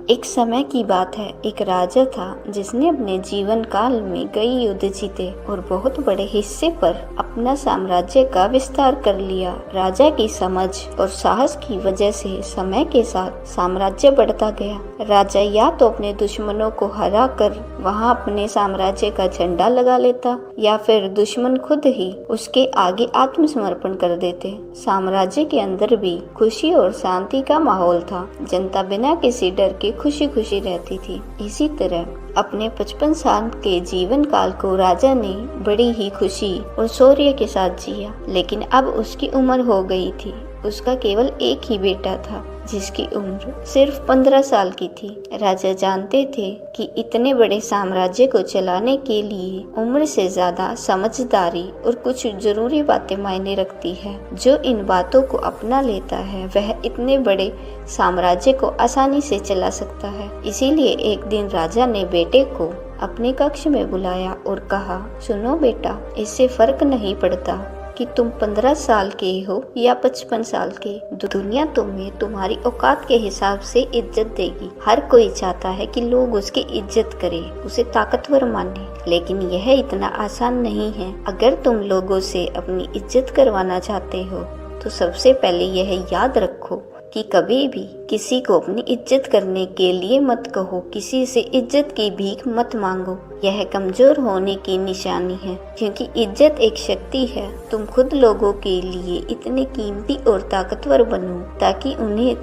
एक समय की बात है, एक राजा था जिसने अपने जीवन काल में कई युद्ध जीते और बहुत बड़े हिस्से पर अपना साम्राज्य का विस्तार कर लिया। राजा की समझ और साहस की वजह से समय के साथ साम्राज्य बढ़ता गया। राजा या तो अपने दुश्मनों को हरा कर वहां अपने साम्राज्य का झंडा लगा लेता या फिर दुश्मन खुद ही उसके आगे आत्मसमर्पण कर देते। साम्राज्य के अंदर भी खुशी और शांति का माहौल था। जनता बिना किसी डर के खुशी खुशी रहती थी। इसी तरह अपने 55 साल के जीवन काल को राजा ने बड़ी ही खुशी और शौर्य के साथ जिया। लेकिन अब उसकी उम्र हो गई थी। उसका केवल एक ही बेटा था जिसकी उम्र सिर्फ 15 साल की थी। राजा जानते थे कि इतने बड़े साम्राज्य को चलाने के लिए उम्र से ज्यादा समझदारी और कुछ जरूरी बातें मायने रखती है। जो इन बातों को अपना लेता है वह इतने बड़े साम्राज्य को आसानी से चला सकता है। इसीलिए एक दिन राजा ने बेटे को अपने कक्ष में बुलाया और कहा, सुनो बेटा, इससे फर्क नहीं पड़ता कि तुम 15 साल के हो या 55 साल के, दुनिया तुम्हें तुम्हारी औकात के हिसाब से इज्जत देगी। हर कोई चाहता है कि लोग उसकी इज्जत करें, उसे ताकतवर माने, लेकिन यह इतना आसान नहीं है। अगर तुम लोगों से अपनी इज्जत करवाना चाहते हो तो सबसे पहले यह याद रखो कि कभी भी किसी को अपनी इज्जत करने के लिए मत कहो, किसी से इज्जत की भीख मत मांगो। यह कमजोर होने की निशानी है, क्योंकि इज्जत एक शक्ति है। तुम खुद लोगों के लिए इतने कीमती और ताकतवर बनो ताकि उन्हें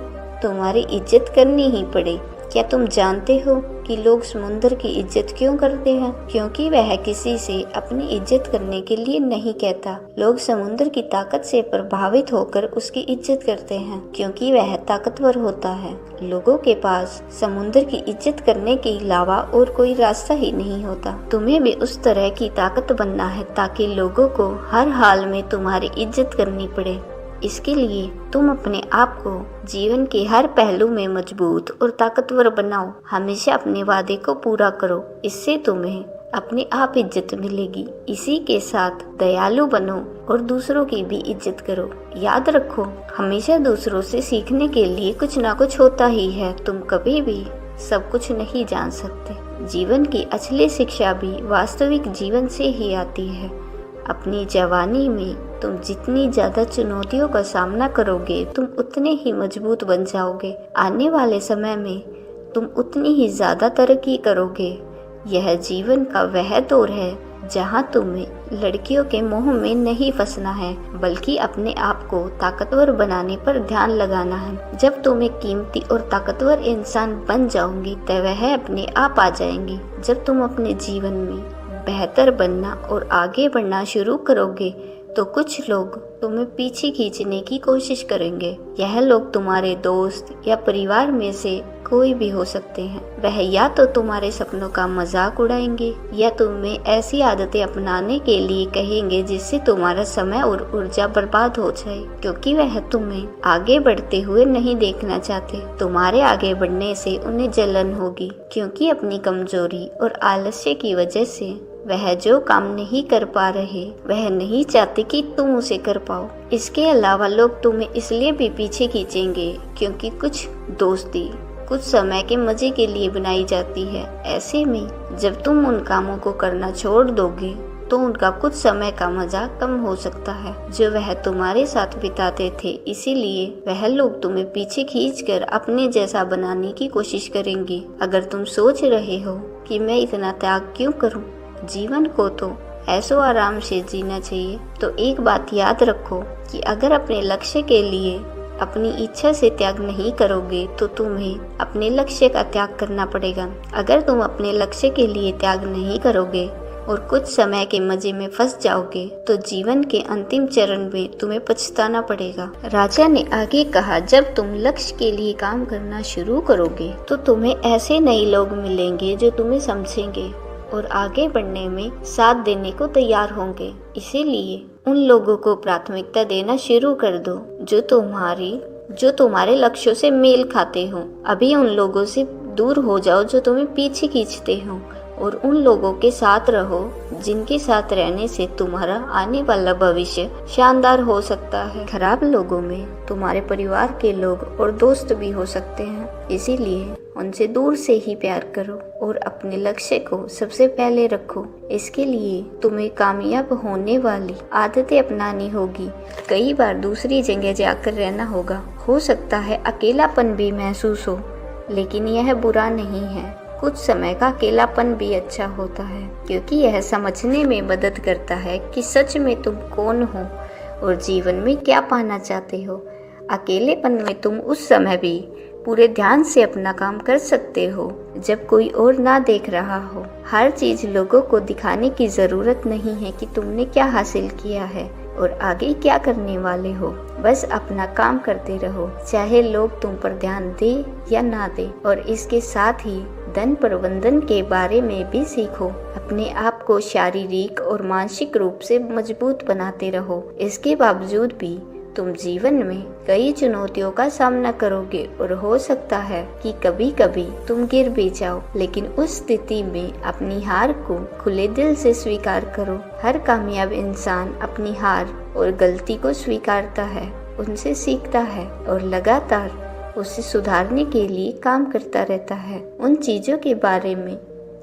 तुम्हारी इज्जत करनी ही पड़े। क्या तुम जानते हो कि लोग समुद्र की इज्जत क्यों करते हैं? क्योंकि वह किसी से अपनी इज्जत करने के लिए नहीं कहता। लोग समुद्र की ताकत से प्रभावित होकर उसकी इज्जत करते हैं, क्योंकि वह ताकतवर होता है। लोगों के पास समुद्र की इज्जत करने के अलावा और कोई रास्ता ही नहीं होता। तुम्हें भी उस तरह की ताकत बनना है ताकि लोगों को हर हाल में तुम्हारी इज्जत करनी पड़े। इसके लिए तुम अपने आप को जीवन के हर पहलू में मजबूत और ताकतवर बनाओ। हमेशा अपने वादे को पूरा करो, इससे तुम्हें अपने आप इज्जत मिलेगी। इसी के साथ दयालु बनो और दूसरों की भी इज्जत करो। याद रखो, हमेशा दूसरों से सीखने के लिए कुछ ना कुछ होता ही है। तुम कभी भी सब कुछ नहीं जान सकते। जीवन की असली शिक्षा भी वास्तविक जीवन से ही आती है। अपनी जवानी में तुम जितनी ज्यादा चुनौतियों का सामना करोगे, तुम उतने ही मजबूत बन जाओगे। आने वाले समय में तुम उतनी ही ज्यादा तरक्की करोगे। यह जीवन का वह दौर है जहां तुम्हें लड़कियों के मोह में नहीं फंसना है, बल्कि अपने आप को ताकतवर बनाने पर ध्यान लगाना है। जब तुम एक कीमती और ताकतवर इंसान बन जाओगे तब वह अपने आप आ जाएंगे। जब तुम अपने जीवन में बेहतर बनना और आगे बढ़ना शुरू करोगे तो कुछ लोग तुम्हें पीछे खींचने की कोशिश करेंगे। यह लोग तुम्हारे दोस्त या परिवार में से कोई भी हो सकते हैं। वह या तो तुम्हारे सपनों का मजाक उड़ाएंगे या तुम्हें ऐसी आदतें अपनाने के लिए कहेंगे जिससे तुम्हारा समय और ऊर्जा बर्बाद हो जाए, क्योंकि वह तुम्हें आगे बढ़ते हुए नहीं देखना चाहते। तुम्हारे आगे बढ़ने से उन्हें जलन होगी, क्योंकि अपनी कमजोरी और आलस्य की वजह से वह जो काम नहीं कर पा रहे वह नहीं चाहते कि तुम उसे कर पाओ। इसके अलावा लोग तुम्हें इसलिए भी पीछे खींचेंगे क्योंकि कुछ दोस्ती कुछ समय के मजे के लिए बनाई जाती है। ऐसे में जब तुम उन कामों को करना छोड़ दोगे तो उनका कुछ समय का मजा कम हो सकता है जो वह तुम्हारे साथ बिताते थे। इसीलिए वह लोग तुम्हें पीछे खींचकर अपने जैसा बनाने की कोशिश करेंगे। अगर तुम सोच रहे हो कि मैं इतना त्याग क्यों करूं, जीवन को तो ऐसो आराम से जीना चाहिए, तो एक बात याद रखो कि अगर अपने लक्ष्य के लिए अपनी इच्छा से त्याग नहीं करोगे तो तुम्हें अपने लक्ष्य का त्याग करना पड़ेगा। अगर तुम अपने लक्ष्य के लिए त्याग नहीं करोगे और कुछ समय के मजे में फंस जाओगे तो जीवन के अंतिम चरण में तुम्हें पछताना पड़ेगा। राजा ने आगे कहा, जब तुम लक्ष्य के लिए काम करना शुरू करोगे तो तुम्हें ऐसे नए लोग मिलेंगे जो तुम्हें समझेंगे और आगे बढ़ने में साथ देने को तैयार होंगे। इसीलिए उन लोगों को प्राथमिकता देना शुरू कर दो जो तुम्हारे लक्ष्यों से मेल खाते हो। अभी उन लोगों से दूर हो जाओ जो तुम्हें पीछे खींचते हो। और उन लोगों के साथ रहो जिनके साथ रहने से तुम्हारा आने वाला भविष्य शानदार हो सकता है। खराब लोगों में तुम्हारे परिवार के लोग और दोस्त भी हो सकते हैं, इसीलिए उनसे दूर से ही प्यार करो और अपने लक्ष्य को सबसे पहले रखो। इसके लिए तुम्हें कामयाब होने वाली आदतें अपनानी होगी। कई बार दूसरी जगह जाकर रहना होगा। हो सकता है अकेलापन भी महसूस हो, लेकिन यह बुरा नहीं है। कुछ समय का अकेलापन भी अच्छा होता है, क्योंकि यह समझने में मदद करता है कि सच में तुम कौन हो और जीवन में क्या पाना चाहते हो। अकेलेपन में तुम उस समय भी पूरे ध्यान से अपना काम कर सकते हो जब कोई और ना देख रहा हो। हर चीज लोगों को दिखाने की जरूरत नहीं है कि तुमने क्या हासिल किया है और आगे क्या करने वाले हो। बस अपना काम करते रहो, चाहे लोग तुम पर ध्यान दे या ना दे। और इसके साथ ही धन प्रबंधन के बारे में भी सीखो। अपने आप को शारीरिक और मानसिक रूप से मजबूत बनाते रहो। इसके बावजूद भी तुम जीवन में कई चुनौतियों का सामना करोगे और हो सकता है कि कभी कभी तुम गिर भी जाओ, लेकिन उस स्थिति में अपनी हार को खुले दिल से स्वीकार करो। हर कामयाब इंसान अपनी हार और गलती को स्वीकारता है, उनसे सीखता है और लगातार उसे सुधारने के लिए काम करता रहता है। उन चीजों के बारे में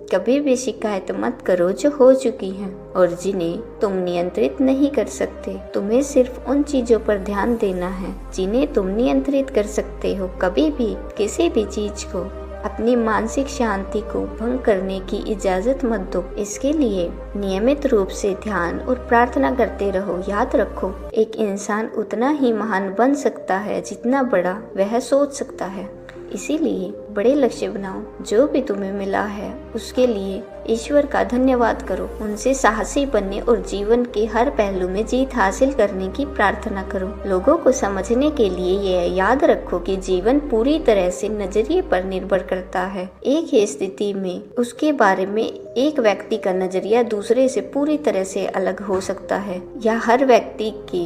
कभी भी शिकायत मत करो जो हो चुकी हैं और जिन्हें तुम नियंत्रित नहीं कर सकते। तुम्हें सिर्फ उन चीजों पर ध्यान देना है जिन्हें तुम नियंत्रित कर सकते हो। कभी भी किसी भी चीज को अपनी मानसिक शांति को भंग करने की इजाजत मत दो। इसके लिए नियमित रूप से ध्यान और प्रार्थना करते रहो। याद रखो, एक इंसान उतना ही महान बन सकता है जितना बड़ा वह सोच सकता है। इसीलिए बड़े लक्ष्य बनाओ। जो भी तुम्हें मिला है उसके लिए ईश्वर का धन्यवाद करो। उनसे साहसी बनने और जीवन के हर पहलू में जीत हासिल करने की प्रार्थना करो। लोगों को समझने के लिए यह याद रखो कि जीवन पूरी तरह से नजरिए पर निर्भर करता है। एक ही स्थिति में उसके बारे में एक व्यक्ति का नजरिया दूसरे से पूरी तरह से अलग हो सकता है। यह हर व्यक्ति के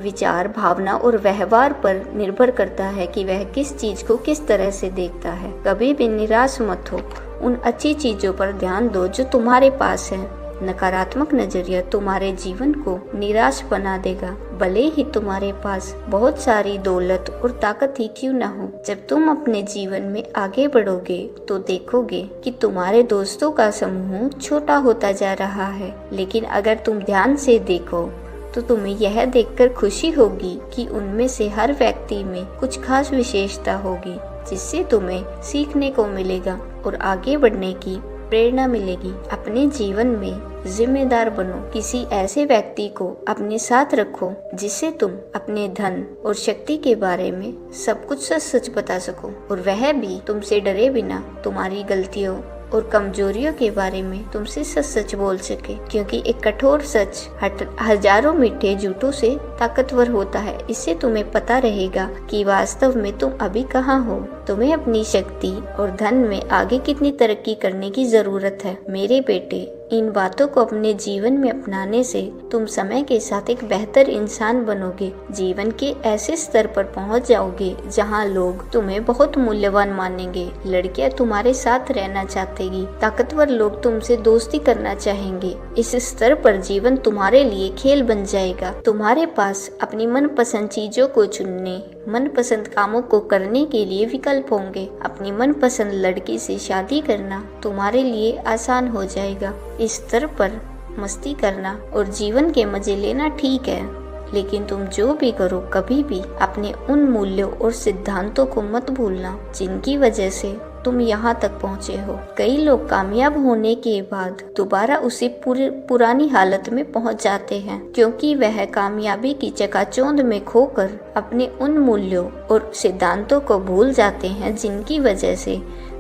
विचार, भावना और व्यवहार पर निर्भर करता है कि वह किस चीज को किस तरह से देखता है। कभी भी निराश मत हो। उन अच्छी चीजों पर ध्यान दो जो तुम्हारे पास है। नकारात्मक नजरिया तुम्हारे जीवन को निराश बना देगा, भले ही तुम्हारे पास बहुत सारी दौलत और ताकत ही क्यों न हो। जब तुम अपने जीवन में आगे बढ़ोगे तो देखोगे कि तुम्हारे दोस्तों का समूह छोटा होता जा रहा है, लेकिन अगर तुम ध्यान से देखो तो तुम्हें यह देखकर खुशी होगी कि उनमें से हर व्यक्ति में कुछ खास विशेषता होगी जिससे तुम्हें सीखने को मिलेगा और आगे बढ़ने की प्रेरणा मिलेगी। अपने जीवन में जिम्मेदार बनो। किसी ऐसे व्यक्ति को अपने साथ रखो जिससे तुम अपने धन और शक्ति के बारे में सब कुछ सच सच बता सको और वह भी तुमसे डरे बिना तुम्हारी गलतियों और कमजोरियों के बारे में तुमसे सच सच बोल सके, क्योंकि एक कठोर सच हजारों मीठे झूठों से ताकतवर होता है। इससे तुम्हें पता रहेगा कि वास्तव में तुम अभी कहाँ हो। तुम्हें अपनी शक्ति और धन में आगे कितनी तरक्की करने की जरूरत है। मेरे बेटे, इन बातों को अपने जीवन में अपनाने से तुम समय के साथ एक बेहतर इंसान बनोगे। जीवन के ऐसे स्तर पर पहुंच जाओगे जहां लोग तुम्हें बहुत मूल्यवान मानेंगे। लड़कियां तुम्हारे साथ रहना चाहेंगी, ताकतवर लोग तुमसे दोस्ती करना चाहेंगे। इस स्तर पर जीवन तुम्हारे लिए खेल बन जाएगा। तुम्हारे पास अपनी मनपसंद चीजों को चुनने, मनपसंद कामों को करने के लिए विकल्प होंगे। अपनी मनपसंद लड़की से शादी करना तुम्हारे लिए आसान हो जाएगा। इस स्तर पर मस्ती करना और जीवन के मजे लेना ठीक है, लेकिन तुम जो भी करो कभी भी अपने उन मूल्यों और सिद्धांतों को मत भूलना जिनकी वजह से तुम यहाँ तक पहुँचे हो। कई लोग कामयाब होने के बाद दोबारा उसी पुरानी हालत में पहुँच जाते हैं, क्योंकि वह कामयाबी की चकाचौंध में खोकर अपने उन मूल्यों और सिद्धांतों को भूल जाते हैं जिनकी वजह से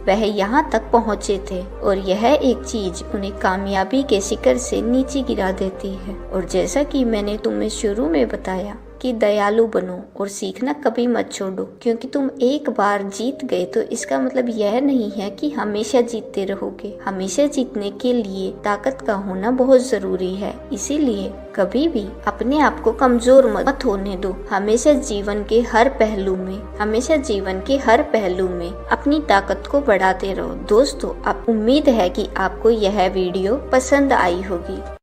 वह यहाँ तक पहुँचे थे, और यह एक चीज उन्हें कामयाबी के शिखर से नीचे गिरा देती है। और जैसा कि मैंने तुम्हें शुरू में बताया, कि दयालु बनो और सीखना कभी मत छोड़ो, क्योंकि तुम एक बार जीत गए तो इसका मतलब यह नहीं है कि हमेशा जीतते रहोगे। हमेशा जीतने के लिए ताकत का होना बहुत जरूरी है। इसीलिए कभी भी अपने आप को कमजोर मत होने दो। हमेशा जीवन के हर पहलू में अपनी ताकत को बढ़ाते रहो। दोस्तों, अब उम्मीद है कि आपको यह वीडियो पसंद आई होगी।